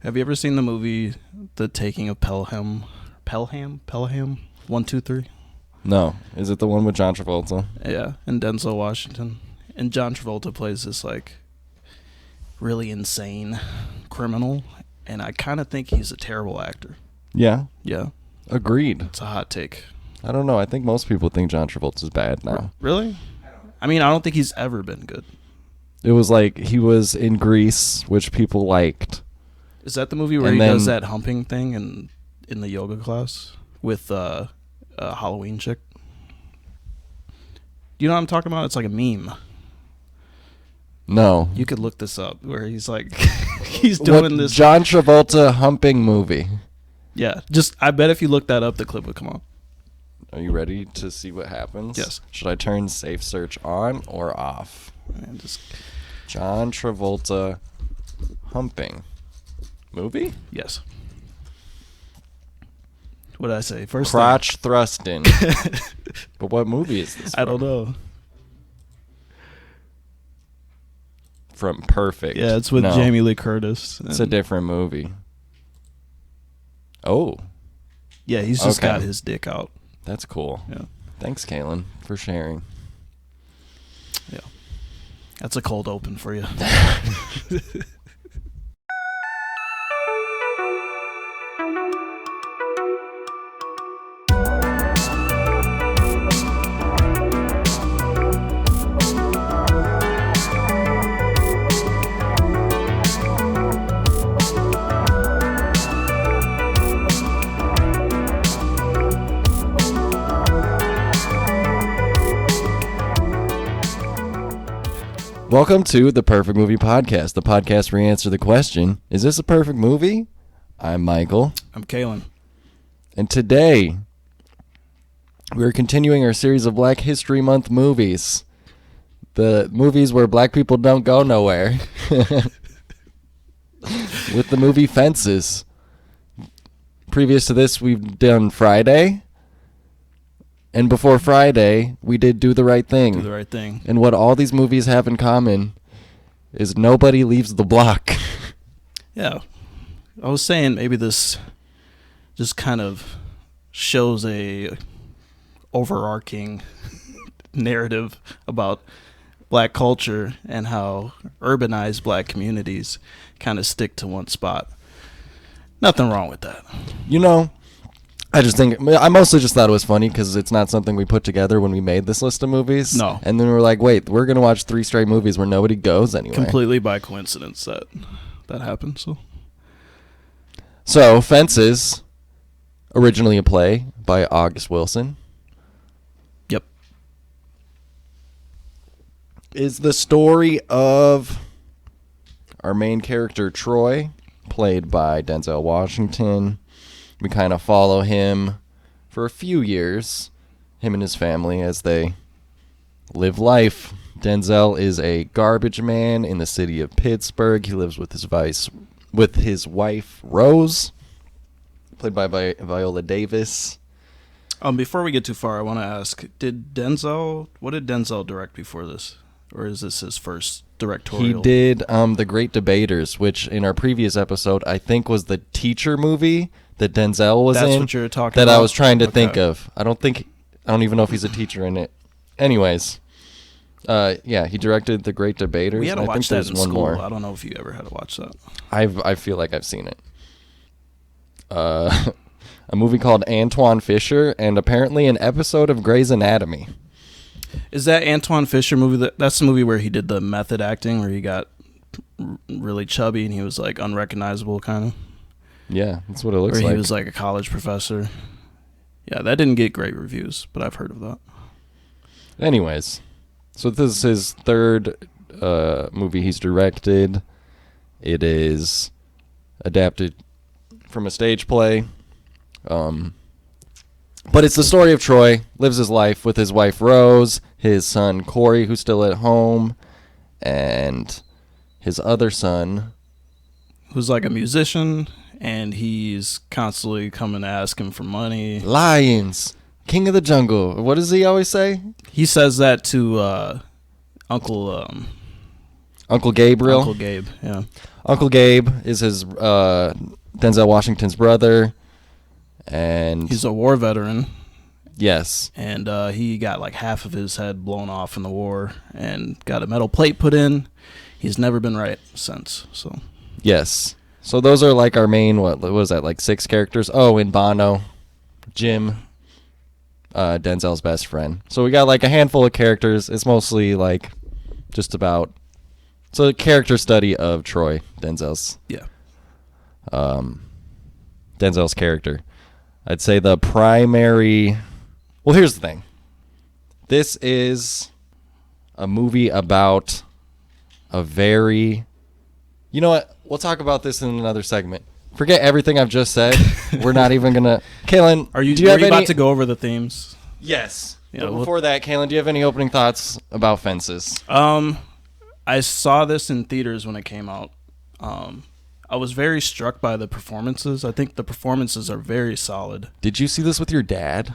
Have you ever seen the movie The Taking of Pelham? Pelham? 1, 2, 3? No. Is it the one with John Travolta? Yeah, and Denzel Washington. And John Travolta plays this, like, really insane criminal, and I kind of think he's a terrible actor. Yeah. Yeah. Agreed. It's a hot take. I don't know. I think most people think John Travolta's bad now. Really? I mean, I don't think he's ever been good. It was like he was in Grease, which people liked. Is that the movie where he does that humping thing in the yoga class with a Halloween chick? Do you know what I'm talking about? It's like a meme. No. You could look this up where he's like he's doing this John Travolta humping movie. Yeah, I bet if you look that up, the clip would come on. Are you ready to see what happens? Yes. Should I turn safe search on or off? And just John Travolta humping movie? yes. What did I say? First crotch thrusting. But what movie is this? I don't know. From Perfect. Yeah, it's with Jamie Lee Curtis. It's a different movie. Oh. Yeah, he's just got his dick out. That's cool. Yeah. Thanks, Kaylin, for sharing. Yeah. That's a cold open for you. Welcome to the Perfect Movie Podcast, the podcast where we answer the question, is this a perfect movie? I'm Michael. I'm Kalen. And today, we're continuing our series of Black History Month movies. The movies where black people don't go nowhere. With the movie Fences. Previous to this, we've done Friday. And before Friday, we did Do the Right Thing. Do the Right Thing. And what all these movies have in common is nobody leaves the block. Yeah. I was saying maybe this just kind of shows a overarching narrative about black culture and how urbanized black communities kind of stick to one spot. Nothing wrong with that. You know, I mostly just thought it was funny because it's not something we put together when we made this list of movies. No. And then we were like, wait, we're going to watch 3 straight movies where nobody goes anywhere. Completely by coincidence that happened. So, Fences, originally a play by August Wilson. Yep. Is the story of our main character, Troy, played by Denzel Washington. We kind of follow him for a few years, him and his family, as they live life. Denzel is a garbage man in the city of Pittsburgh. He lives with his wife, Rose, played by Viola Davis. Before we get too far, I want to ask, what did Denzel direct before this? Or is this his first directorial? He did The Great Debaters, which in our previous episode, I think was the teacher movie that Denzel was in. That's what you're talking about? That I was trying to think of. I don't even know if he's a teacher in it. Anyways, yeah, he directed The Great Debaters. We had to watch that in school. More. I don't know if you ever had to watch that. I feel like I've seen it. A movie called Antoine Fisher, and apparently an episode of Grey's Anatomy. Is that Antoine Fisher movie? That's the movie where he did the method acting, where he got really chubby and he was like unrecognizable, kind of. Yeah, that's what it looks like. Or he was like a college professor. Yeah, that didn't get great reviews, but I've heard of that. Anyways, so this is his third movie he's directed. It is adapted from a stage play. But it's the story of Troy, lives his life with his wife Rose, his son Corey, who's still at home, and his other son, who's like a musician, and he's constantly coming to ask him for money. Lions, King of the Jungle. What does he always say? He says that to Uncle Uncle Gabriel. Uncle Gabe, yeah. Uncle Gabe is his Denzel Washington's brother, and He's a war veteran, yes, and he got like half of his head blown off in the war and got a metal plate put in. He's never been right since. So yes. So those are like our main, what was that, like 6 characters? Oh, and Bono, Jim, Denzel's best friend. So we got like a handful of characters. It's mostly like just about, so a character study of Troy, Denzel's character. I'd say the primary, well, here's the thing. This is a movie about a very, you know what? We'll talk about this in another segment. Forget everything I've just said. We're not even going to. Kaylin, are you about to go over the themes? Yes. Yeah, But before that, Kaylin, do you have any opening thoughts about Fences? I saw this in theaters when it came out. I was very struck by the performances. I think the performances are very solid. Did you see this with your dad?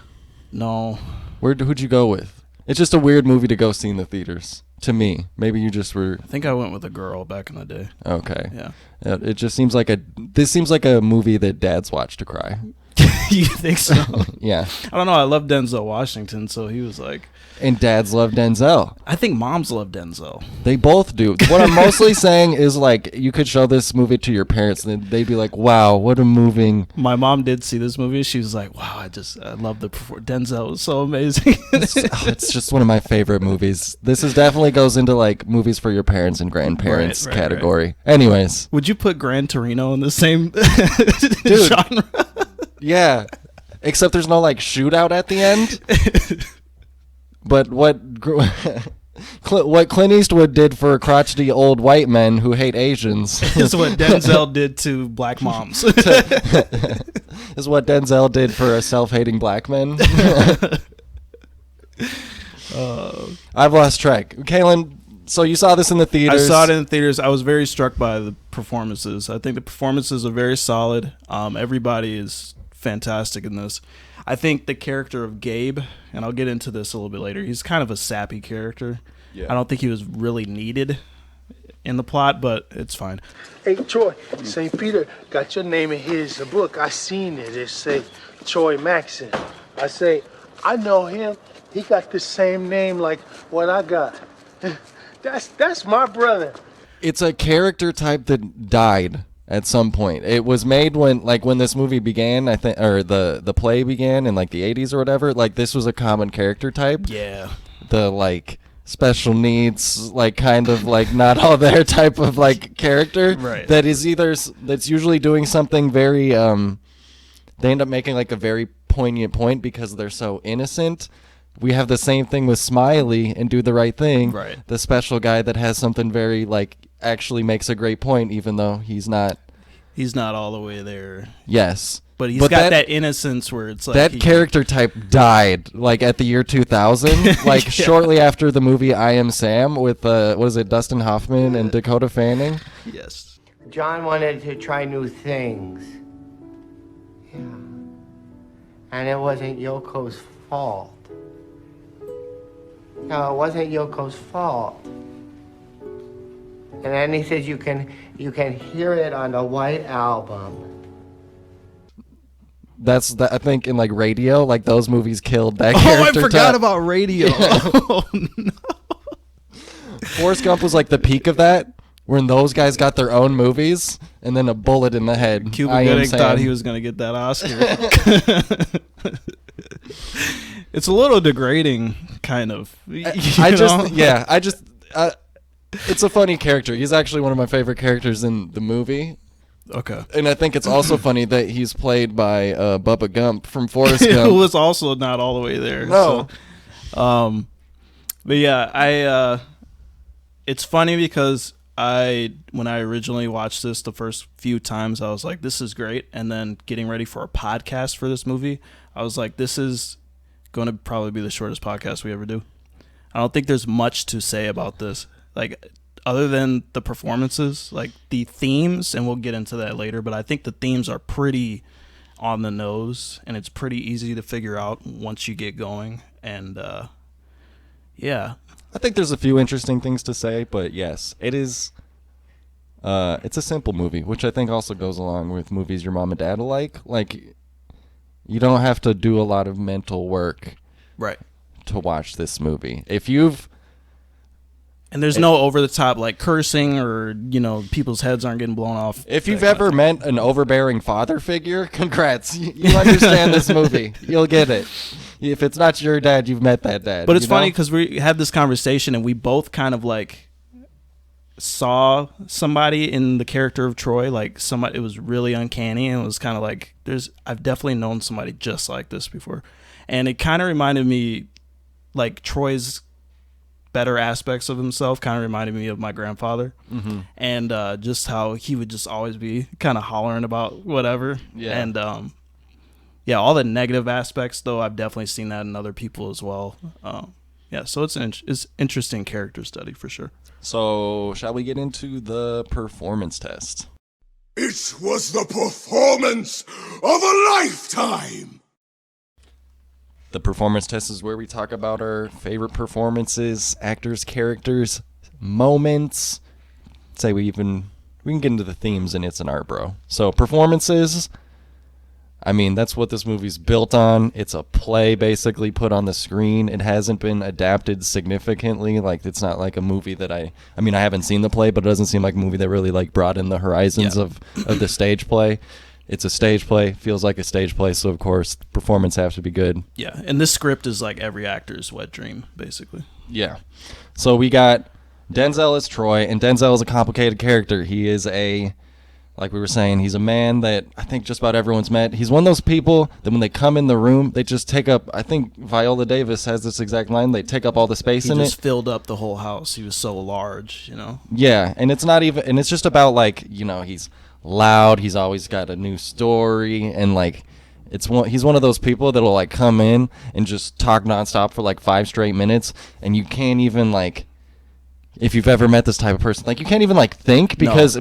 No. Who'd you go with? It's just a weird movie to go see in the theaters. To me, maybe you just were. I think I went with a girl back in the day. Okay. Yeah. It just seems like this seems like a movie that dads watch to cry. You think so? Yeah. I don't know. I love Denzel Washington, so he was like. And dads love Denzel. I think moms love Denzel. They both do. What I'm mostly saying is, like, you could show this movie to your parents and they'd be like, wow, what a moving. My mom did see this movie. She was like, wow, I love the Denzel was so amazing. It's just one of my favorite movies. This is definitely goes into like movies for your parents and grandparents category. Right. Anyways. Would you put Gran Torino in the same genre? Yeah. Except there's no like shootout at the end. But what Clint Eastwood did for crotchety old white men who hate Asians is what Denzel did to black moms. Is what Denzel did for self-hating black men. I've lost track. Kaylin, so you saw this in the theaters? I saw it in the theaters. I was very struck by the performances. I think the performances are very solid. Everybody is fantastic in this. I think the character of Gabe, and I'll get into this a little bit later, he's kind of a sappy character. Yeah. I don't think he was really needed in the plot, but it's fine. Hey, Troy, St. Peter got your name in his book. I seen it. It say Troy Maxson. I say, I know him. He got the same name like what I got. That's my brother. It's a character type that died at some point. It was made when this movie began, I think, or the play began in like the 80s or whatever. Like, this was a common character type. Yeah. The like special needs, like kind of like not all there type of like character. Right. That is that's usually doing something very they end up making like a very poignant point because they're so innocent. We have the same thing with Smiley and Do the Right Thing. Right. The special guy that has something very like actually makes a great point, even though he's not all the way there. Yes. But he's got that innocence where it's like that character type died like at the year 2000, like yeah. Shortly after the movie I Am Sam with what is it, Dustin Hoffman and Dakota Fanning. Yes. John wanted to try new things. Yeah. And it wasn't Yoko's fault. No, it wasn't Yoko's fault. And then he says you can hear it on the White Album. That's I think in like Radio, like those movies killed that character. Oh, I forgot about Radio. Yeah. Oh no. Forrest Gump was like the peak of that, when those guys got their own movies, and then a bullet in the head. Cuba Gooding thought he was going to get that Oscar. It's a little degrading, kind of. It's a funny character. He's actually one of my favorite characters in the movie. Okay. And I think it's also funny that he's played by Bubba Gump from Forrest Gump. Who was also not all the way there. No. So. But yeah, it's funny because when I originally watched this the first few times, I was like, this is great. And then getting ready for a podcast for this movie, I was like, this is going to probably be the shortest podcast we ever do. I don't think there's much to say about this. Like, other than the performances, like the themes, and we'll get into that later, but I think the themes are pretty on the nose, and it's pretty easy to figure out once you get going. And Yeah. I think there's a few interesting things to say, but yes, it is. It's a simple movie, which I think also goes along with movies your mom and dad will like. Like, you don't have to do a lot of mental work, Right. to watch this movie. If you've And there's no over the top like cursing or people's heads aren't getting blown off. If you've ever met an overbearing father figure, congrats. You understand this movie. You'll get it. If it's not your dad, you've met that dad. But it's funny because we had this conversation and we both kind of like saw somebody in the character of Troy, like somebody. It was really uncanny, and it was kind of like I've definitely known somebody just like this before, and it kind of reminded me, like Troy's better aspects of himself kind of reminded me of my grandfather, and just how he would just always be kind of hollering about whatever. Yeah. And yeah, all the negative aspects though, I've definitely seen that in other people as well. Yeah, so it's interesting character study for sure. So, shall we get into the performance test? It was the performance of a lifetime! The performance test is where we talk about our favorite performances, actors, characters, moments. Say we can get into the themes in It's an Art, Bro. So, performances, I mean, that's what this movie's built on. It's a play basically put on the screen. It hasn't been adapted significantly. Like, it's not like a movie that I haven't seen the play, but it doesn't seem like a movie that really like brought in the horizons of the stage play. It's a stage play, feels like a stage play, so of course the performance has to be good. Yeah, and this script is like every actor's wet dream, basically. Yeah. So we got Denzel as Troy, and Denzel is a complicated character. He is like we were saying, he's a man that I think just about everyone's met. He's one of those people that when they come in the room, they just take up, I think Viola Davis has this exact line, they take up all the space in it. He just filled up the whole house. He was so large, Yeah, and it's not even, and it's just about like, he's loud, he's always got a new story, and like he's one of those people that'll like come in and just talk nonstop for like 5 straight minutes, and you can't even like, if you've ever met this type of person, like you can't even like think, because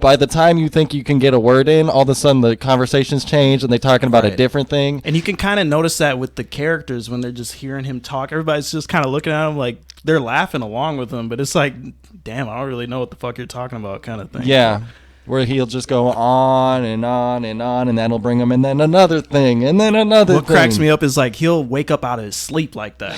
by the time you think you can get a word in, all of a sudden the conversations change and they're talking about a different thing. And you can kind of notice that with the characters when they're just hearing him talk. Everybody's just kind of looking at him like they're laughing along with him, but it's like, damn, I don't really know what the fuck you're talking about, kind of thing. Yeah. Where he'll just go on and on and on, and that'll bring him, and then another thing, and then another thing. What cracks me up is like he'll wake up out of his sleep like that,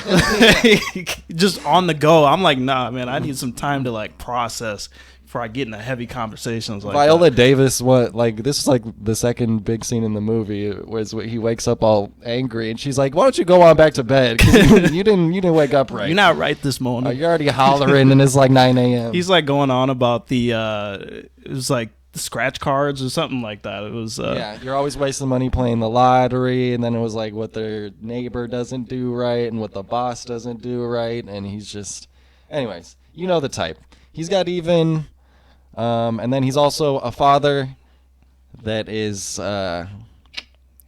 just on the go. I'm like, nah, man, I need some time to like process before I get into heavy conversations. Like Viola Davis, this is like the second big scene in the movie, was he wakes up all angry, and she's like, "Why don't you go on back to bed? 'Cause you didn't wake up right. You're not right this morning. You're already hollering, and it's like 9 a.m." He's like going on about the it was like the scratch cards or something like that. It was yeah, you're always wasting money playing the lottery, and then it was like what their neighbor doesn't do right and what the boss doesn't do right, and he's just, anyways, you know the type. He's got even, and then he's also a father that is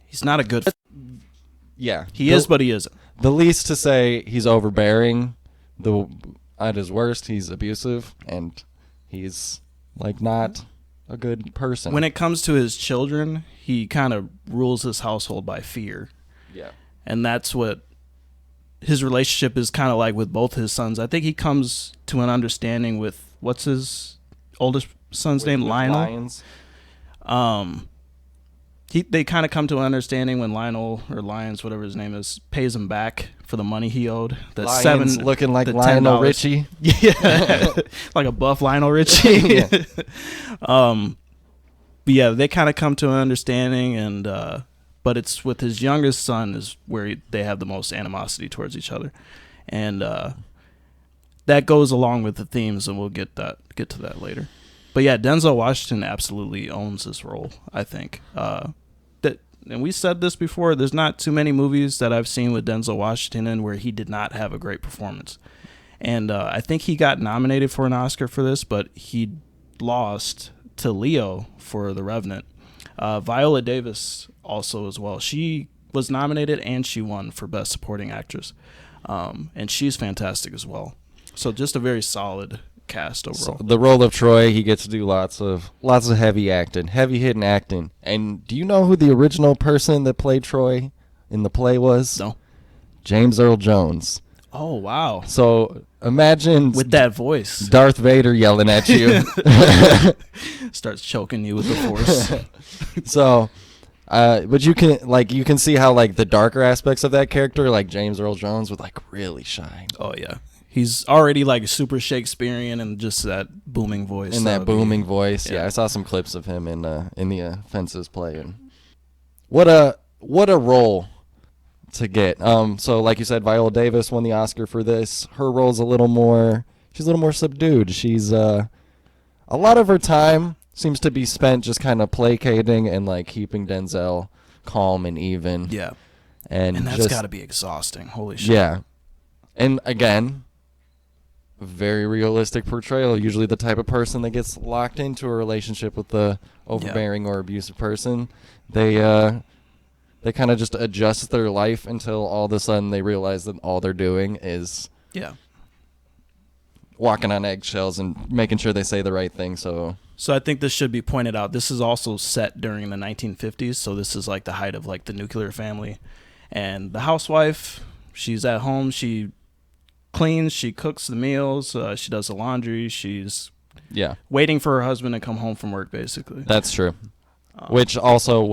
he's not a good yeah, he is, but he isn't. The least to say, he's overbearing. At his worst, he's abusive, and he's like not a good person. When it comes to his children, he kind of rules his household by fear. Yeah. And that's what his relationship is kind of like with both his sons. I think he comes to an understanding with, what's his oldest son's name? Lionel. Lions. They kind of come to an understanding when Lionel, or Lyons, whatever his name is, pays him back for the money he owed. That Lions looking like Lionel Richie. Yeah, like a buff Lionel Richie. Yeah. But yeah, they kind of come to an understanding, and but it's with his youngest son is where they have the most animosity towards each other, and that goes along with the themes, and we'll get to that later. But yeah, Denzel Washington absolutely owns this role, I think. And we said this before, there's not too many movies that I've seen with Denzel Washington in where he did not have a great performance. And I think he got nominated for an Oscar for this, but he lost to Leo for The Revenant. Viola Davis also as well. She was nominated and she won for Best Supporting Actress. And she's fantastic as well. So just a very solid cast overall. So the role of Troy, he gets to do lots of heavy acting, heavy hitting acting. And do you know who the original person that played Troy in the play was? No. James Earl Jones. Oh, wow. So imagine With that voice. Darth Vader yelling at you. Starts choking you with the Force. So, but you can see how like the darker aspects of that character, like James Earl Jones, would like really shine. Oh, yeah. He's already like super Shakespearean and just that booming voice. In that booming voice. yeah. Yeah, I saw some clips of him in the Fences play. And what a role to get. So like you said, Viola Davis won the Oscar for this. Her role's she's a little more subdued. She's a lot of her time seems to be spent just kind of placating and like keeping Denzel calm and even. Yeah. And that's got to be exhausting. Holy shit. Yeah. And again, very realistic portrayal. Usually the type of person that gets locked into a relationship with the overbearing or abusive person, they kind of just adjust their life until all of a sudden they realize that all they're doing is walking on eggshells and making sure they say the right thing. So I think this should be pointed out. This is also set during the 1950s, so this is like the height of like the nuclear family. And the housewife, she's at home, she cleans, she cooks the meals, she does the laundry, she's waiting for her husband to come home from work, basically. That's true. Which also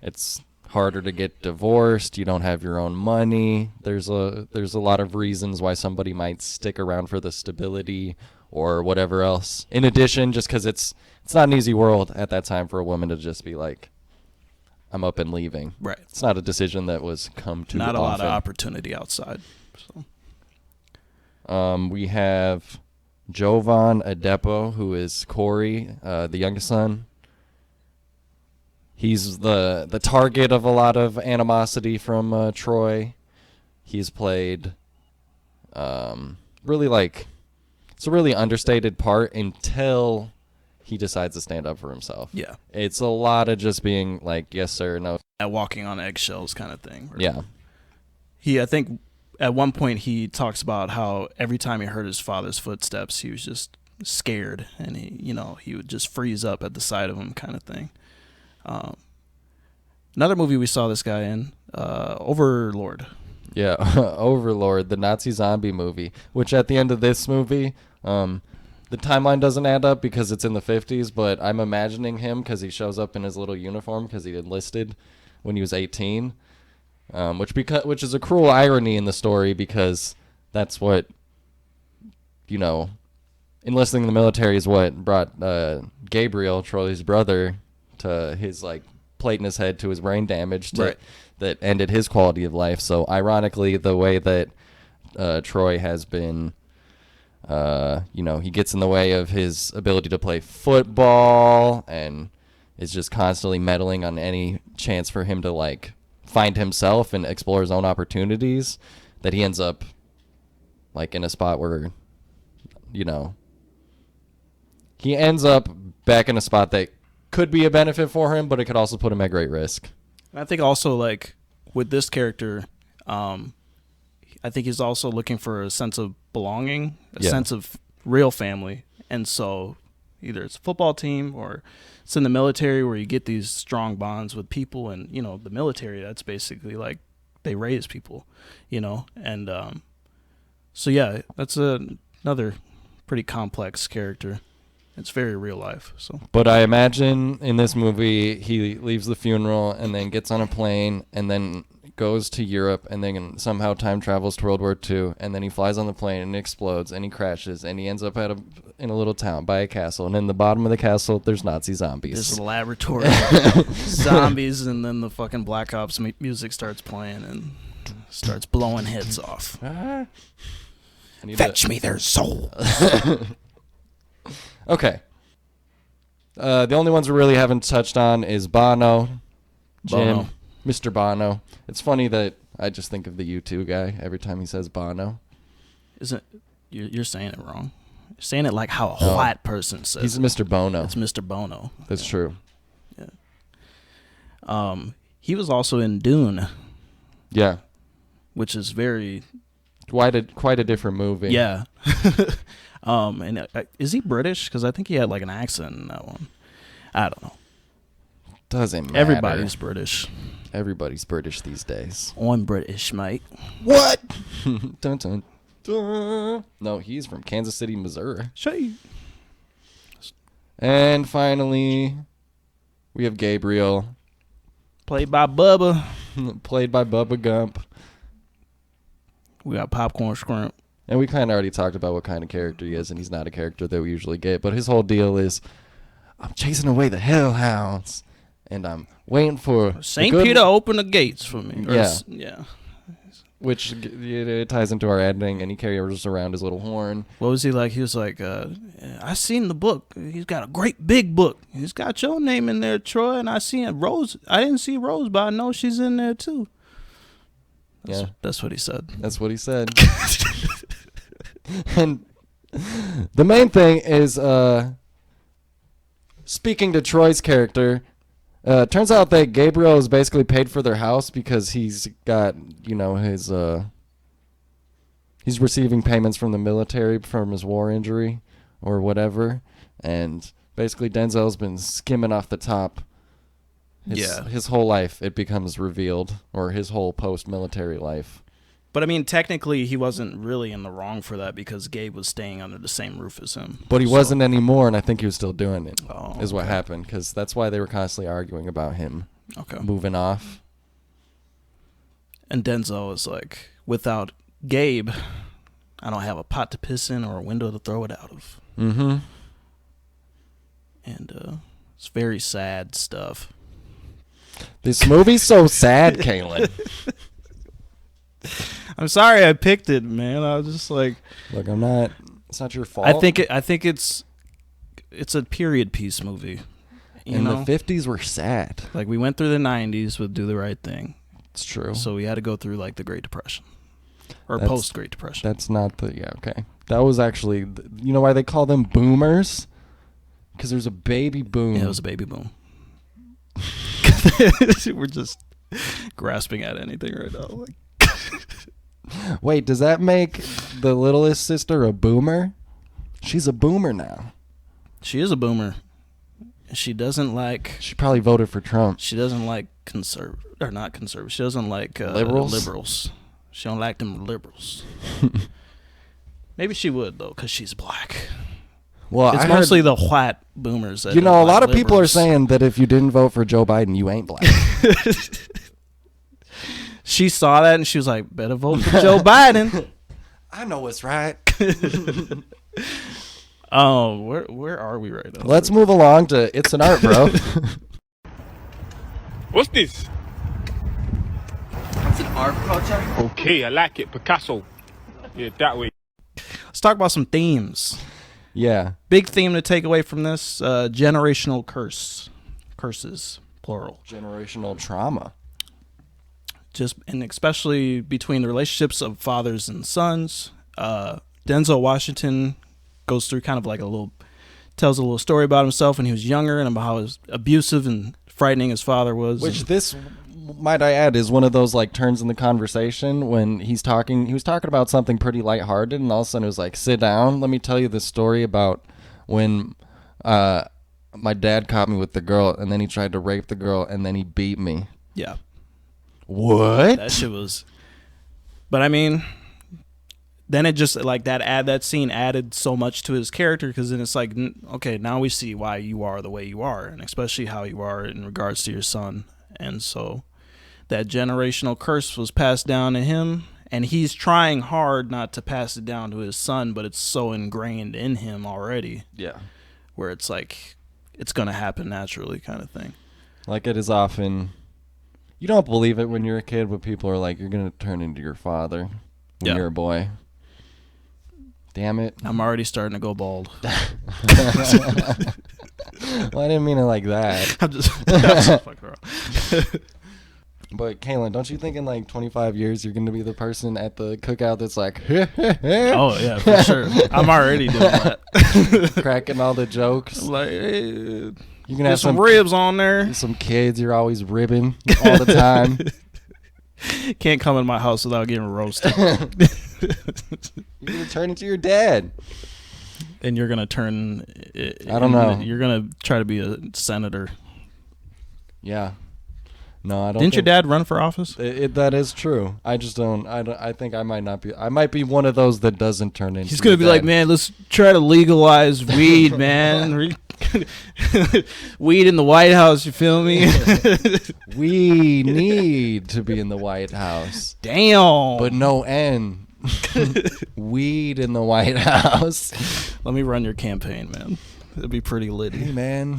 it's harder to get divorced. You don't have your own money. There's a lot of reasons why somebody might stick around for the stability or whatever else. In addition, just because it's not an easy world at that time for a woman to just be like, I'm up and leaving. Right. It's not a decision that was come too often. Not a lot of opportunity outside. So. We have Jovan Adepo, who is Corey, the youngest son. He's the target of a lot of animosity from Troy. He's played really like it's a really understated part until he decides to stand up for himself. Yeah. It's a lot of just being like, yes, sir, no. That walking on eggshells kind of thing. Yeah. I think at one point he talks about how every time he heard his father's footsteps, he was just scared and he would just freeze up at the sight of him kind of thing. Another movie we saw this guy in, Overlord. Yeah, Overlord, the Nazi zombie movie, which at the end of this movie, the timeline doesn't add up because it's in the 50s, but I'm imagining him because he shows up in his little uniform because he enlisted when he was 18, which is a cruel irony in the story because that's what, enlisting in the military is what brought Gabriel, Troy's brother, to his plate in his head to his brain damage that ended his quality of life. So ironically, the way that Troy has been, he gets in the way of his ability to play football and is just constantly meddling on any chance for him to find himself and explore his own opportunities, that he ends up in a spot where, he ends up back in a spot that could be a benefit for him, but it could also put him at great risk. I think also with this character, I think he's also looking for a sense of belonging, a sense of real family. And so either it's a football team or it's in the military where you get these strong bonds with people. And, the military, that's basically they raise people, And so, yeah, that's another pretty complex character. It's very real life. So, but I imagine in this movie he leaves the funeral and then gets on a plane and then goes to Europe and then somehow time travels to World War II, and then he flies on the plane and it explodes and he crashes and he ends up in a little town by a castle, and in the bottom of the castle there's Nazi zombies. There's a laboratory zombies, and then the fucking Black Ops music starts playing and starts blowing heads off. Fetch me their soul. Okay. The only ones we really haven't touched on is Bono, Jim, Mr. Bono. It's funny that I just think of the U2 guy every time he says Bono. Isn't you're saying it wrong? You're saying it like how a white person says. He's Mr. Bono. It's Mr. Bono. That's true. Yeah. He was also in Dune. Yeah. Which is very quite a different movie. Yeah. And is he British? Because I think he had an accent in that one. I don't know. Doesn't matter. Everybody's British. Everybody's British these days. I'm British, mate. What? Dun, dun, dun. No, he's from Kansas City, Missouri. Shay. And finally, we have Gabriel, Played by Bubba. played by Bubba Gump. We got Popcorn Scrimp. And we kind of already talked about what kind of character he is, and he's not a character that we usually get. But his whole deal is, I'm chasing away the hellhounds, and I'm waiting for St. Peter open the gates for me. Or Yeah. Yeah. Which it ties into our ending, and he carries around his little horn. What was he like? He was like, I seen the book. He's got a great big book. He's got your name in there, Troy, and I seen Rose. I didn't see Rose, but I know she's in there too. That's what he said. That's what he said. And the main thing is, speaking to Troy's character, turns out that Gabriel has basically paid for their house because he's got, he's receiving payments from the military from his war injury or whatever. And basically Denzel's been skimming off the top. His whole life, it becomes revealed, or his whole post-military life. But I mean, technically, he wasn't really in the wrong for that because Gabe was staying under the same roof as him. But he wasn't anymore, and I think he was still doing it, is what okay. happened, because that's why they were constantly arguing about him Okay. moving off. And Denzel is like, without Gabe, I don't have a pot to piss in or a window to throw it out of. Mm-hmm. And it's very sad stuff. This movie's so sad, Kaylin. I'm sorry I picked it, man. I was just like, Look, it's not your fault. I think it's a period piece movie. You know? The 50s were sad. Like, we went through the 90s with Do the Right Thing. It's true. So we had to go through like the Great Depression or post Great Depression. That's not okay. That was actually, you know why they call them boomers? Because there's a baby boom. Yeah, it was a baby boom. We're just grasping at anything right now. Like, Wait, does that make the littlest sister a boomer? She's a boomer now. she is a boomer. She doesn't like. She probably voted for Trump. She doesn't like not conservative. She doesn't like Liberals? She don't like them liberals. Maybe she would though, because she's black. Well, It's mostly the white boomers. That a don't lot like of people are liberals. saying that if you didn't vote for Joe Biden, you ain't black. She saw that and she was like, "Better vote for Joe Biden." I know what's right. Oh, where are we right now? Let's move along to It's an Art, Bro. What's this? It's an art project. Okay, I like it. Picasso. Yeah, that way. Let's talk about some themes. Yeah. Big theme to take away from this: generational curses, plural. Generational trauma. And especially between the relationships of fathers and sons. Denzel Washington goes through kind of like tells a little story about himself when he was younger and about how abusive and frightening his father was. Which this, might I add, is one of those like turns in the conversation when he was talking about something pretty lighthearted, and all of a sudden it was like, sit down, let me tell you this story about when my dad caught me with the girl, and then he tried to rape the girl, and then he beat me. Yeah. What? That shit was. But I mean, then it just like that scene added so much to his character, because then it's like, okay, now we see why you are the way you are, and especially how you are in regards to your son. And so that generational curse was passed down to him, and he's trying hard not to pass it down to his son, but it's so ingrained in him already. Yeah. Where it's like it's gonna happen naturally, kind of thing. Like it is often. You don't believe it when you're a kid, but people are like, you're going to turn into your father when you're a boy. Damn it. I'm already starting to go bald. Well, I didn't mean it like that. I'm just fucking around. But, Kaylin, don't you think in like 25 years you're going to be the person at the cookout that's like, Oh, yeah, for sure. I'm already doing that. cracking all the jokes? Like, hey, You're gonna have some ribs on there. Some kids you're always ribbing all the time. Can't come in my house without getting roasted. You're gonna turn into your dad. And you're gonna turn. I don't know. You're gonna try to be a senator. Yeah. No, I don't. Didn't your dad run for office? That is true. I just don't. I think I might not be. I might be one of those that doesn't turn into. He's gonna be like, man, let's try to legalize weed, man. Weed in the White House. You feel me? We need to be in the White House. Damn. But no N. Weed in the White House. Let me run your campaign, man. It'd be pretty litty. Hey, man.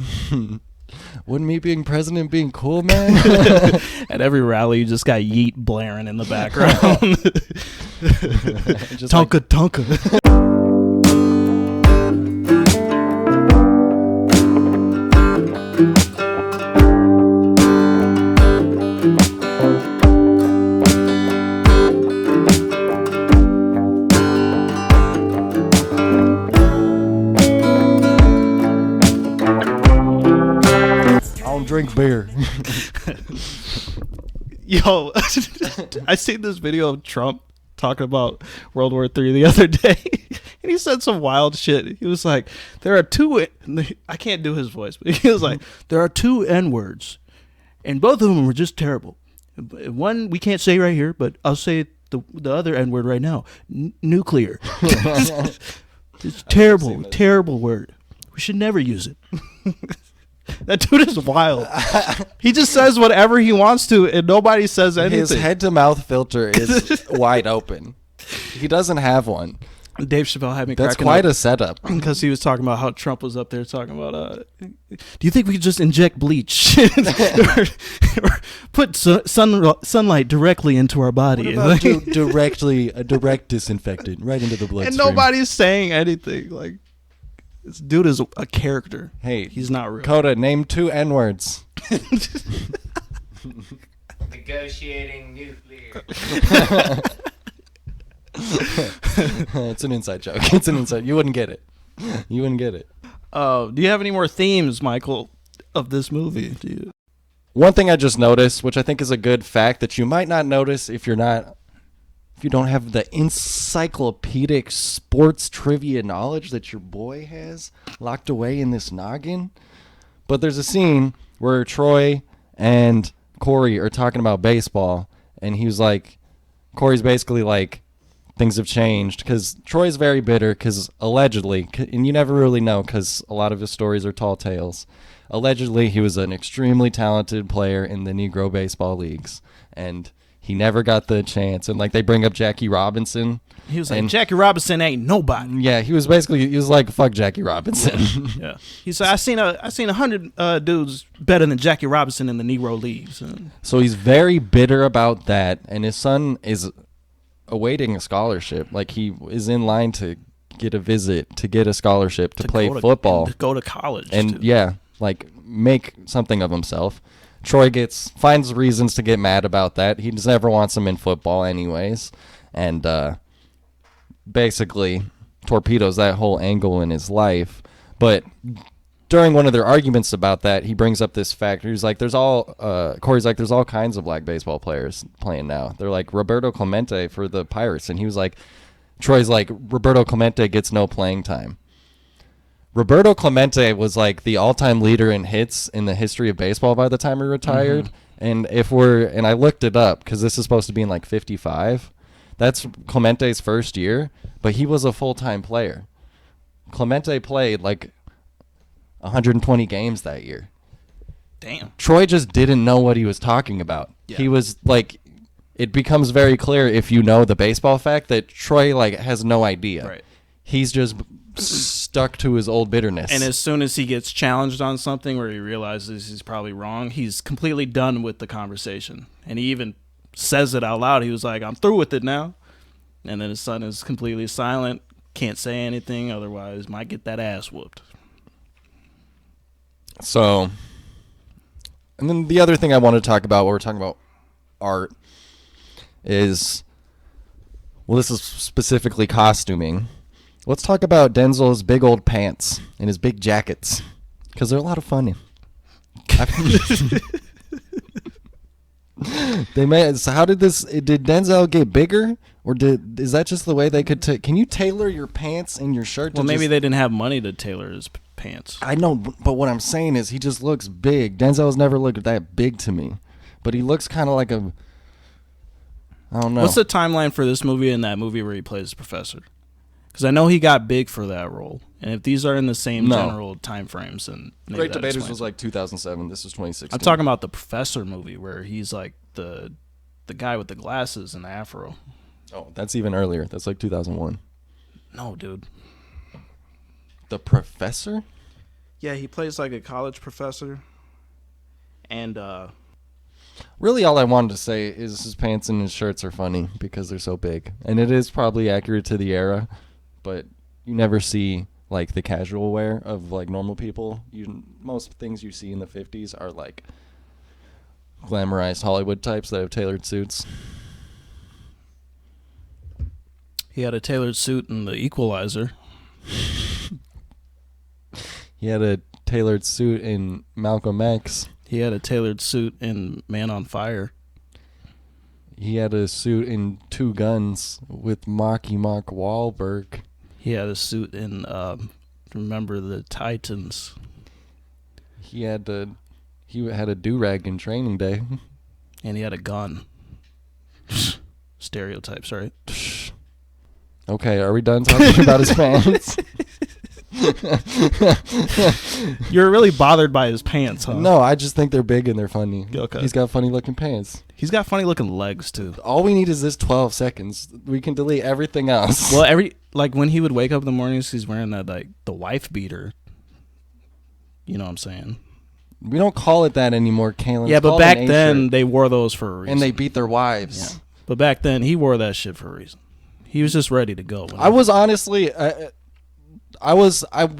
Wouldn't me being president being cool, man? At every rally, you just got Yeet blaring in the background. Just Tonka, Tonka. Drink beer. Yo, I seen this video of Trump talking about World War III the other day, and he said some wild shit. He was like, there are two, I can't do his voice, but he was like, there are two N-words, and both of them were just terrible. One we can't say right here, but I'll say the other N-word right now. Nuclear. It's terrible, terrible word. We should never use it. That dude is wild. He just says whatever he wants to, and nobody says anything. His head-to-mouth filter is wide open. He doesn't have one. Dave Chappelle had me That's cracking quite up a setup. because he was talking about how Trump was up there talking about, do you think we could just inject bleach or put sunlight directly into our body? What about do directly a direct disinfectant right into the bloodstream? And nobody's saying anything. Like, this dude is a character. Hey, he's not real. Coda, name two N-words. Negotiating nuclear. It's an inside joke. It's an inside. You wouldn't get it. You wouldn't get it. Do you have any more themes, Michael, of this movie? Do you? One thing I just noticed, which I think is a good fact that you might not notice if you don't have the encyclopedic sports trivia knowledge that your boy has locked away in this noggin. But there's a scene where Troy and Corey are talking about baseball, and he was like, Corey's basically like, things have changed, because Troy's very bitter, because allegedly, and you never really know because a lot of his stories are tall tales, allegedly he was an extremely talented player in the Negro baseball leagues, and he never got the chance. And like they bring up Jackie Robinson. He was like, Jackie Robinson ain't nobody. Yeah, he was like, fuck Jackie Robinson. Yeah, he said, I seen 100 dudes better than Jackie Robinson in the Negro leagues. So he's very bitter about that, and his son is awaiting a scholarship. Like, he is in line to get a visit, to get a scholarship to play football, to go to college, and too. Yeah, like make something of himself. Troy finds reasons to get mad about that. He just never wants him in football anyways, and basically torpedoes that whole angle in his life. But during one of their arguments about that, he brings up this fact. He's like, Corey's like, there's all kinds of black baseball players playing now. They're like Roberto Clemente for the Pirates. And he was like, Troy's like, Roberto Clemente gets no playing time. Roberto Clemente was like the all-time leader in hits in the history of baseball by the time he retired. Mm-hmm. And I looked it up because this is supposed to be in like 55. That's Clemente's first year, but he was a full-time player. Clemente played like 120 games that year. Damn. Troy just didn't know what he was talking about. Yeah. He was like, it becomes very clear if you know the baseball fact that Troy like has no idea. Right. He's just stuck to his old bitterness. And as soon as he gets challenged on something where he realizes he's probably wrong, he's completely done with the conversation. And he even says it out loud. He was like, I'm through with it now. And then his son is completely silent, can't say anything, otherwise might get that ass whooped. So, and then the other thing I want to talk about when we're talking about art is, well, this is specifically costuming. Let's talk about Denzel's big old pants and his big jackets, because they're a lot of fun. So how did Denzel get bigger, or is that just the way they could can you tailor your pants and your shirt? Well, maybe they didn't have money to tailor his pants. I know, but what I'm saying is he just looks big. Denzel's never looked that big to me. but he looks kind of like a, I don't know. What's the timeline for this movie and that movie where he plays the professor? Because I know he got big for that role, and if these are in the same general time frames, then maybe Great that Debaters explains was it. like 2007. This is 2016. I'm talking about the professor movie where he's like the guy with the glasses and the afro. Oh, that's even earlier. That's like 2001. No, dude. The Professor? Yeah, he plays like a college professor, and Really, all I wanted to say is his pants and his shirts are funny because they're so big, and it is probably accurate to the era, but you never see like the casual wear of like normal people. Most things you see in the 50s are like glamorized Hollywood types that have tailored suits. he had a tailored suit in The Equalizer. He had a tailored suit in Malcolm X. He had a tailored suit in Man on Fire. He had a suit in Two Guns with Mark Wahlberg. He had a suit in Remember the Titans. He had a do-rag in Training Day. And he had a gun. Stereotypes, right? Okay, are we done talking about his pants? You're really bothered by his pants, huh? No, I just think they're big and they're funny. Okay. He's got funny-looking pants. He's got funny looking legs too. All we need is this 12 seconds. We can delete everything else. Well, when he would wake up in the mornings, he's wearing that like the wife beater. You know what I'm saying? We don't call it that anymore, Kalen. Yeah, It's but called back an then A-shirt. they wore those for a reason. And they beat their wives. Yeah. But back then he wore that shit for a reason. He was just ready to go. I was honestly, I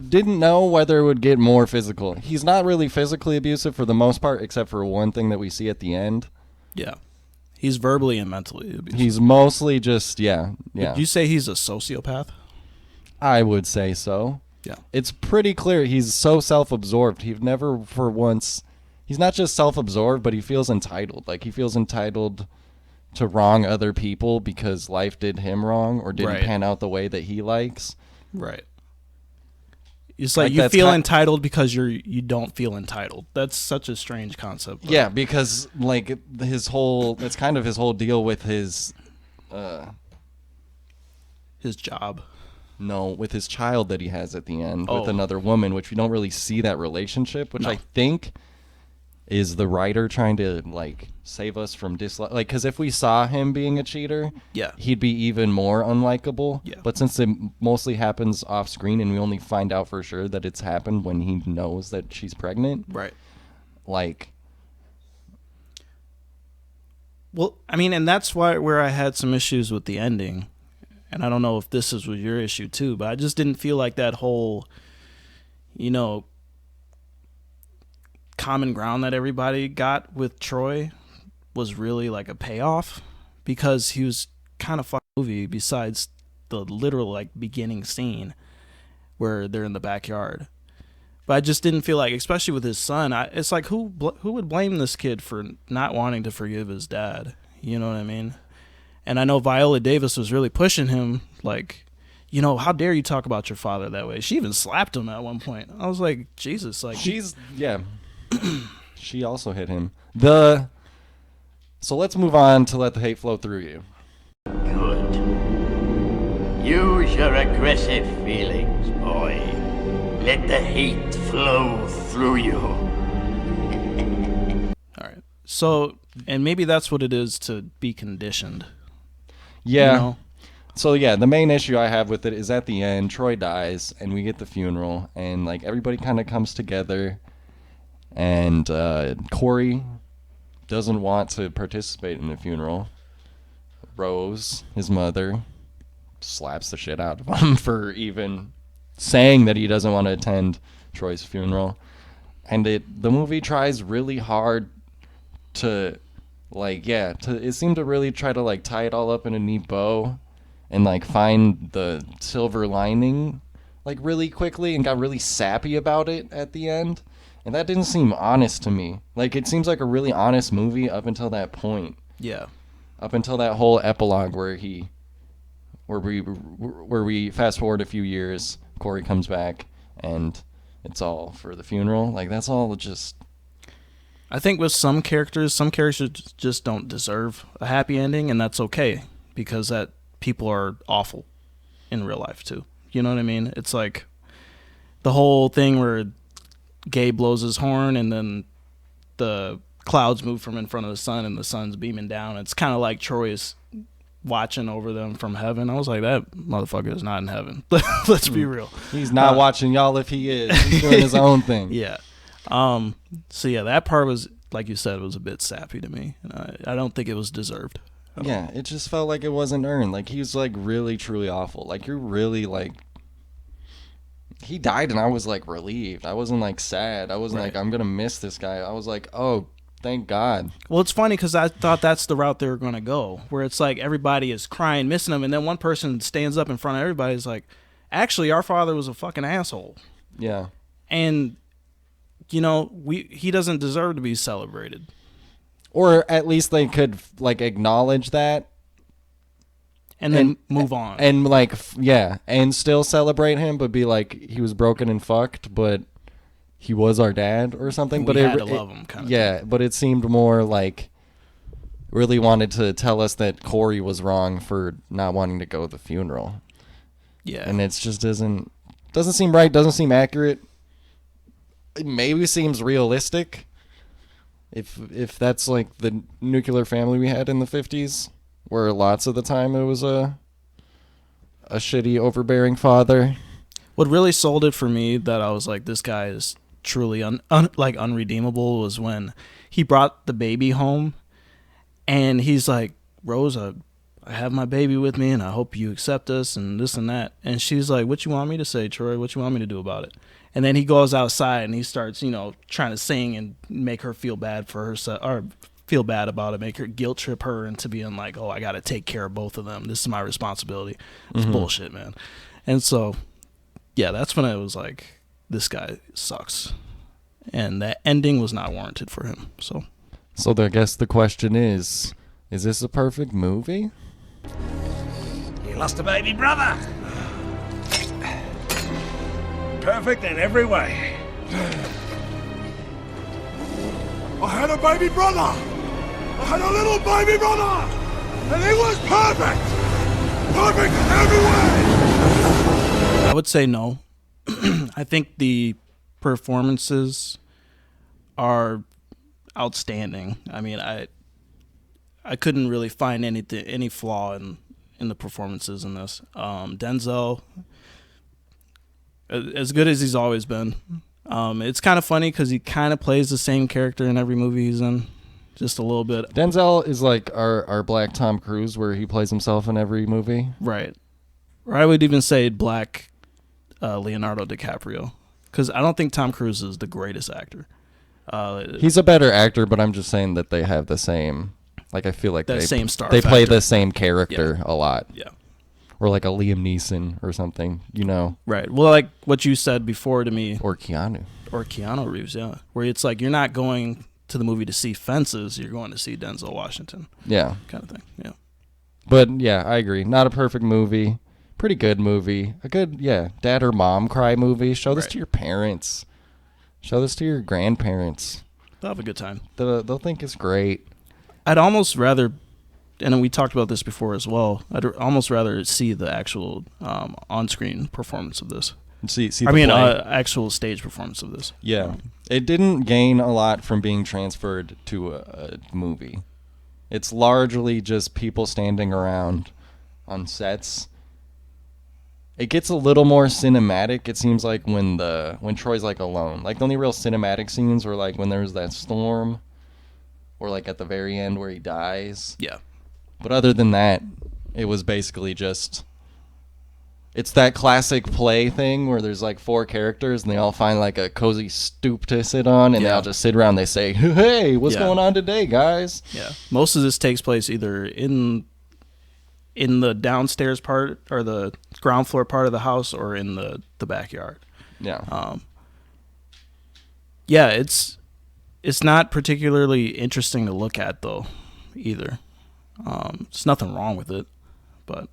didn't know whether it would get more physical. He's not really physically abusive for the most part, except for one thing that we see at the end. Yeah. He's verbally and mentally abusive. He's mostly just, yeah. Would you say he's a sociopath? I would say so. Yeah. It's pretty clear he's so self-absorbed. He's never for once, he's not just self-absorbed, but he feels entitled. Like he feels entitled to wrong other people because life did him wrong or didn't pan out the way that he likes. Right. It's like you feel entitled because you don't feel entitled. That's such a strange concept. Yeah, because like that's kind of his whole deal with his job. No, with his child that he has at the end with Oh. another woman, which we don't really see that relationship, which I think is the writer trying to like save us from dislike. Like, because if we saw him being a cheater, Yeah. he'd be even more unlikable. Yeah. But since it mostly happens off screen and we only find out for sure that it's happened when he knows that she's pregnant, Right. like, Well, I mean, and that's where I had some issues with the ending. And I don't know if this was your issue too, but I just didn't feel like that whole, common ground that everybody got with Troy was really like a payoff, because he was kind of fucking movie besides the literal like beginning scene where they're in the backyard. But I just didn't feel like, especially with his son, it's like who would blame this kid for not wanting to forgive his dad? You know what I mean? And I know Viola Davis was really pushing him, like, how dare you talk about your father that way? She even slapped him at one point. I was like, Jesus, like she also hit him. So let's move on to Let the Hate Flow Through You. Good. Use your aggressive feelings, boy. Let the hate flow through you. All right. So, and maybe that's what it is to be conditioned. Yeah. So yeah, the main issue I have with it is at the end, Troy dies, and we get the funeral, and like everybody kind of comes together, and Corey doesn't want to participate in the funeral. Rose, his mother, slaps the shit out of him for even saying that he doesn't want to attend Troy's funeral, and the movie tries really hard to it seemed to really try to like tie it all up in a neat bow and like find the silver lining like really quickly, and got really sappy about it at the end, and that didn't seem honest to me. Like, it seems like a really honest movie up until that point. Yeah. Up until that whole epilogue where we fast forward a few years, Corey comes back and it's all for the funeral. Like, that's all just I think with some characters just don't deserve a happy ending, and that's okay because that people are awful in real life too. You know what I mean? It's like the whole thing where Gabe blows his horn and then the clouds move from in front of the sun and the sun's beaming down. It's kind of like Troy is watching over them from heaven. I was like, that motherfucker is not in heaven. Let's be real. He's not watching y'all if he is. He's doing his own thing. Yeah. So yeah, that part was, like you said, was a bit sappy to me. And I don't think it was deserved. Yeah, it just felt like it wasn't earned. Like, he was, like, really, truly awful. Like, you're really, like... He died, and I was, like, relieved. I wasn't, like, sad. I wasn't like, I'm gonna miss this guy. I was like, oh, thank God. Well, it's funny because I thought that's the route they were going to go, where it's like everybody is crying, missing him, and then one person stands up in front of everybody is like, actually, our father was a fucking asshole. Yeah. And, you know, he doesn't deserve to be celebrated. Or at least they could, like, acknowledge that. And then move on. And, like, yeah, and still celebrate him, but be like, he was broken and fucked, but he was our dad or something. But we had to love him, kind of yeah, thing. but it seemed more like really wanted to tell us that Corey was wrong for not wanting to go to the funeral. Yeah. And it just doesn't seem right, doesn't seem accurate. It maybe seems realistic if that's like the nuclear family we had in the 50s, where lots of the time it was a shitty, overbearing father. What really sold it for me that I was like, this guy is truly unredeemable was when he brought the baby home and he's like, Rose, I have my baby with me and I hope you accept us and this and that. And she's like, what you want me to say, Troy? What you want me to do about it? And then he goes outside and he starts, you know, trying to sing and make her feel bad for herself, or feel bad about it, make her guilt trip her into being like, oh, I got to take care of both of them. This is my responsibility. It's bullshit, man. And so, yeah, that's when I was like, this guy sucks. And that ending was not warranted for him. So I guess the question is this a perfect movie? You lost a baby brother. Perfect in every way. I had a baby brother. I had a little baby brother. And he was perfect. Perfect in every way. I would say no. I think the performances are outstanding. I mean, I couldn't really find any flaw in the performances in this. Denzel, as good as he's always been. It's kind of funny because he kind of plays the same character in every movie he's in, just a little bit. Denzel is like our black Tom Cruise, where he plays himself in every movie. Right. Or I would even say black Leonardo DiCaprio, because I don't think Tom Cruise is the greatest actor. He's a better actor, but I'm just saying that they have the same. Like, I feel like that same star they play factor. The same character a lot. Yeah. Or like a Liam Neeson or something, you know. Right. Well, like what you said before to me. Or Keanu. Or Keanu Reeves, yeah. Where it's like you're not going to the movie to see Fences, you're going to see Denzel Washington. Yeah. Kind of thing, yeah. But, yeah, I agree. Not a perfect movie. Pretty good movie. A good, dad or mom cry movie. Show this to your parents. Show this to your grandparents. They'll have a good time. They'll think it's great. I'd almost rather, and we talked about this before as well, I'd almost rather see the actual on-screen performance of this. Actual stage performance of this. Yeah. It didn't gain a lot from being transferred to a movie. It's largely just people standing around on sets. It gets a little more cinematic, it seems like, when Troy's like alone. Like, the only real cinematic scenes were like when there's that storm, or like at the very end where he dies. Yeah. But other than that, it was basically just, it's that classic play thing where there's like 4 characters and they all find like a cozy stoop to sit on, and they all just sit around and they say, hey, what's going on today, guys? Yeah. Most of this takes place either in the downstairs part or the ground floor part of the house, or in the backyard. Yeah. Yeah, it's not particularly interesting to look at though, either. There's nothing wrong with it, but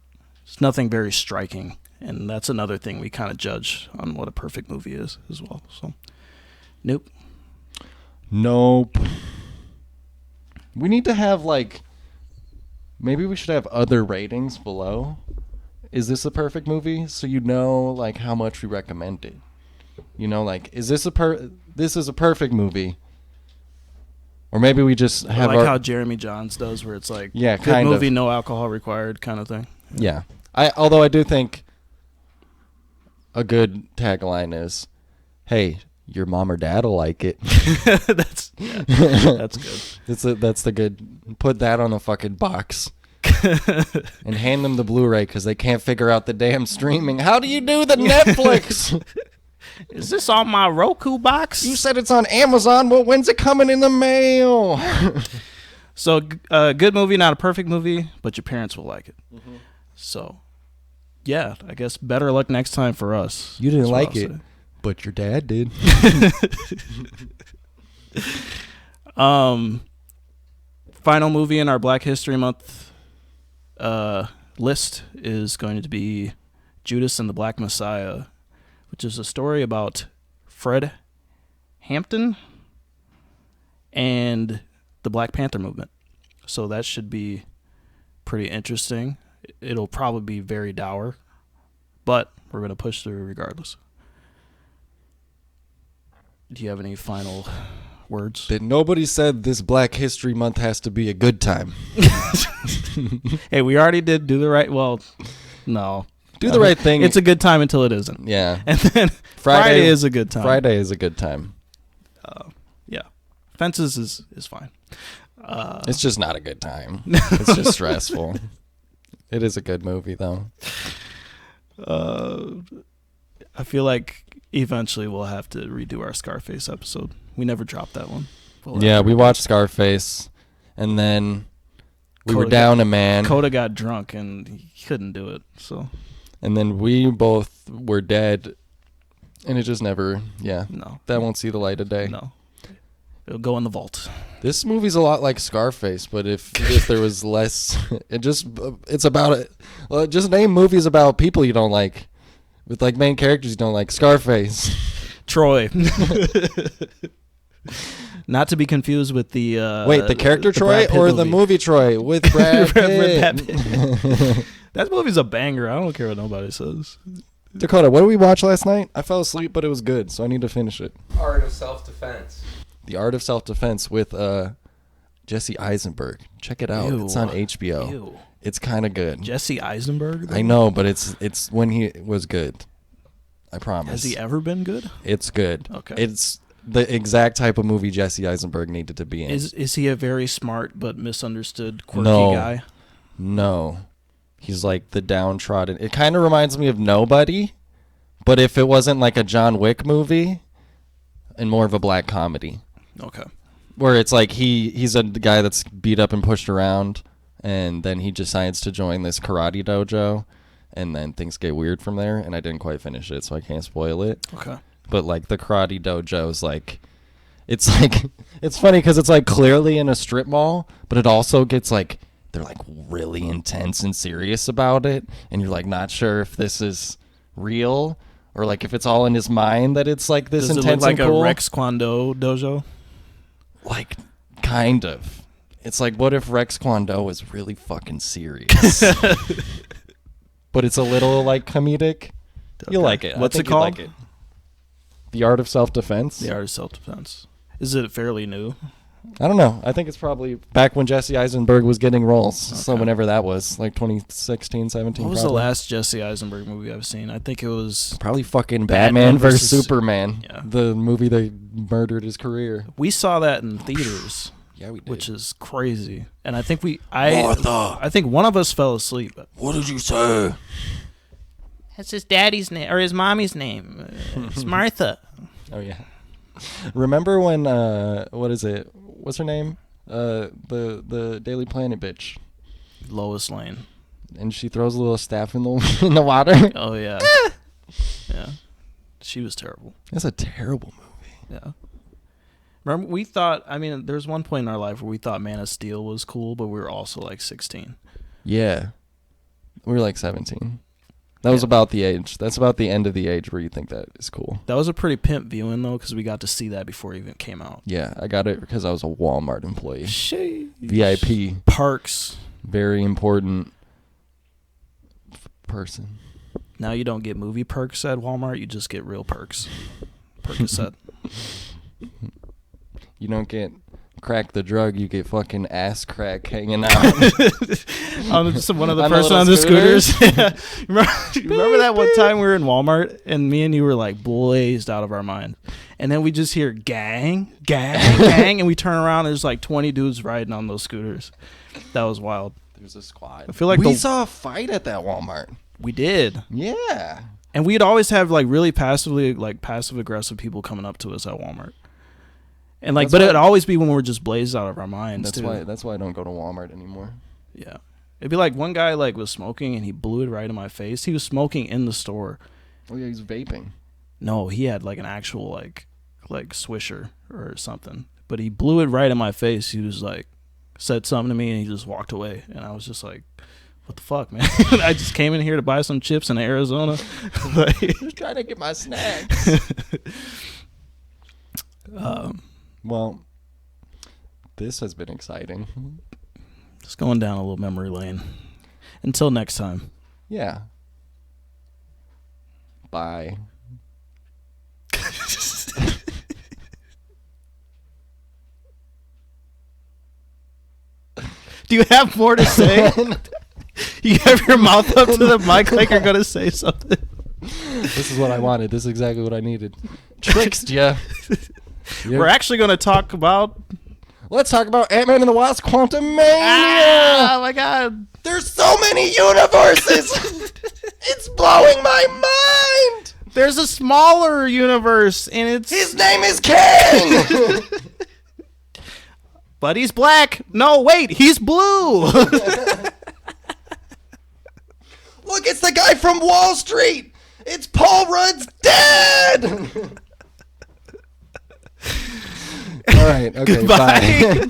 it's nothing very striking, and that's another thing we kind of judge on what a perfect movie is as well. So, nope. Nope. We need to have like, maybe we should have other ratings below. Is this a perfect movie? So you know like how much we recommend it. You know, like, is this this is a perfect movie? Or maybe we just have like how Jeremy Johns does, where it's like, yeah, good kind movie, of. no alcohol required, kind of thing. Yeah. Although I do think a good tagline is, "Hey, your mom or dad will like it." That's good. That's the good. Put that on a fucking box. And hand them the Blu-ray because they can't figure out the damn streaming. How do you do the Netflix? Is this on my Roku box? You said it's on Amazon. Well, when's it coming in the mail? So, good movie, not a perfect movie, but your parents will like it. Mm-hmm. So, yeah, I guess better luck next time for us. You didn't like it, but your dad did. Final movie in our Black History Month list is going to be Judas and the Black Messiah, which is a story about Fred Hampton and the Black Panther movement. So that should be pretty interesting. It'll probably be very dour, but we're going to push through regardless. Do you have any final words? That nobody said this Black History Month has to be a good time. Hey, we already did do the right. Well, no. Do the right thing. It's a good time until it isn't. Yeah. And then Friday is a good time. Friday is a good time. Yeah. Fences is fine. It's just not a good time. It's just stressful. It is a good movie, though. I feel like eventually we'll have to redo our Scarface episode. We never dropped that one. We watched Scarface, and then we were down a man. Coda got drunk, and he couldn't do it, so... And then we both were dead, and it just never, No. That won't see the light of day. No. It'll go in the vault. This movie's a lot like Scarface, but if there was less, it's about it. Well, just name movies about people you don't like, with like main characters you don't like. Scarface. Troy. Not to be confused with the... Wait, the character Troy or the movie Troy with Brad Pitt? That movie's a banger. I don't care what nobody says. Dakota, what did we watch last night? I fell asleep, but it was good, so I need to finish it. Art of Self-Defense. The Art of Self-Defense with Jesse Eisenberg. Check it out. Ew. It's on HBO. Ew. It's kind of good. Jesse Eisenberg? I know, but it's when he was good. I promise. Has he ever been good? It's good. Okay. It's the exact type of movie Jesse Eisenberg needed to be in. Is he a very smart but misunderstood, quirky guy? No. He's like the downtrodden. It kind of reminds me of Nobody, but if it wasn't like a John Wick movie and more of a black comedy. Okay. Where it's like he's a guy that's beat up and pushed around, and then he decides to join this karate dojo, and then things get weird from there, and I didn't quite finish it, so I can't spoil it. Okay. But like the karate dojo is like, it's funny because it's like clearly in a strip mall, but it also gets like, they're like really intense and serious about it, and you're like not sure if this is real or like if it's all in his mind that it's like this Does intense it look like and cool. a Rex Kwon Do dojo? Like, kind of. It's like, what if Rex Kwon Do was really fucking serious? But it's a little like comedic. Okay. You'll like it. What's I it think you'll called? like it. The Art of Self-Defense. The Art of Self-Defense. Is it fairly new? I don't know. I think it's probably back when Jesse Eisenberg was getting roles. Okay. So whenever that was, like 2016, 17. What was probably. the last Jesse Eisenberg movie I've seen? I think it was... Probably fucking Batman versus Superman. Yeah. The movie that murdered his career. We saw that in theaters. Yeah, we did. Which is crazy. And I think Martha. I think one of us fell asleep. What did you say? That's his daddy's name, or his mommy's name. It's Martha. Oh, yeah. Remember when, what is it? What's her name? The Daily Planet bitch. Lois Lane. And she throws a little staff in the water. Oh, yeah. Yeah. She was terrible. That's a terrible movie. Yeah. Remember, we thought, there's one point in our life where we thought Man of Steel was cool, but we were also like 16. Yeah. We were like 17. That was about the age. That's about the end of the age where you think that is cool. That was a pretty pimp viewing, though, because we got to see that before it even came out. Yeah, I got it because I was a Walmart employee. Sheesh. VIP. Perks. Very important person. Now you don't get movie perks at Walmart. You just get real perks. Percocet. You don't get crack the drug. You get fucking ass crack hanging out. On one of the person on the scooters. Yeah. Remember that one time we were in Walmart and me and you were like blazed out of our mind. And then we just hear gang, and we turn around and there's like 20 dudes riding on those scooters. That was wild. There's a squad. I feel like we saw a fight at that Walmart. We did. Yeah. And we'd always have like really passive aggressive people coming up to us at Walmart. And like, but it'd always be when we're just blazed out of our minds. That's why I don't go to Walmart anymore. Yeah. It'd be like one guy like was smoking and he blew it right in my face. He was smoking in the store. Oh yeah, he's vaping. No, he had like an actual like swisher or something. But he blew it right in my face. He was like, said something to me and he just walked away. And I was just like, what the fuck, man? I just came in here to buy some chips in Arizona. Just trying to get my snacks. Well, this has been exciting. Just going down a little memory lane. Until next time. Yeah. Bye. Do you have more to say? You have your mouth up to the mic like you're going to say something. This is what I wanted. This is exactly what I needed. Tricked ya. We're actually going to talk about... Let's talk about Ant-Man and the Wasp: Quantumania. Oh my god. There's so many universes. It's blowing my mind. There's a smaller universe and it's... His name is King. But he's black. No, wait, he's blue. Look, it's the guy from Wall Street. It's Paul Rudd's dad. All right. Okay. Goodbye. Bye.